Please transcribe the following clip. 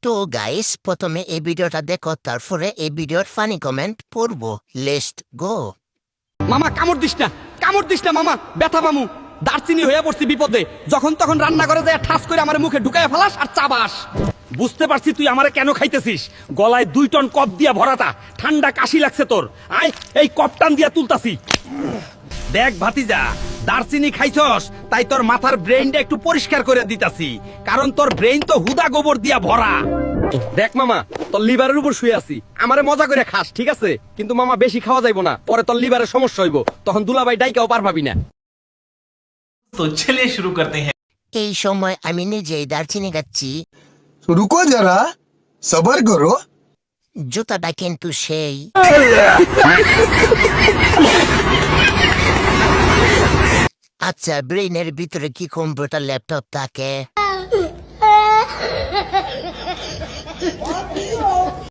তো গাইস, প্রথমে এই ভিডিওটা দেখো, তারপরে এই ভিডিওর ফানি কমেন্ট পড়বো। Let's go. মামা কামড় দিস না, কামড় দিস না মামা, ব্যথা পামু। দারচিনি হয়ে পড়ছি বিপদে, যখন তখন রান্না করে যায় ঠাস করে আমার মুখে ঢুকায় ফেলাস আর চাবাস। বুঝতে পারছি তুই আমারে কেন খাইতেছিস। গলায় 2 টন কপ দিয়া ভরাটা, ঠান্ডা কাশি লাগছে তোর। আয় এই কপ টান দিয়া তুলতাছি। দেখ ভাতিজা, দারচিনি খাইছস তাই তোর মাথার ব্রেইনটা একটু পরিষ্কার করে দিতাছি, কারণ তোর ব্রেইন তো হুদা গোবর দিয়া ভরা। দেখ মামা, তোর লিভারের উপর শুয়ে আছি, আমারে মজা করে খাস ঠিক আছে, কিন্তু মামা বেশি খাওয়া যাইবো না, পরে তোর লিভারের সমস্যা হইব, তখন দুলাভাই ডাইকাও পার পাবি না। तो चलिए शुरू करते हैं। এই সময় আমি নিজেই দারচিনি খাচ্ছি। रुको जरा सबर करो। জুতাটা কিন্তু সেই। আচ্ছা, ব্রেইনের ভিতরে কি কম্পিউটার ল্যাপটপ থাকে?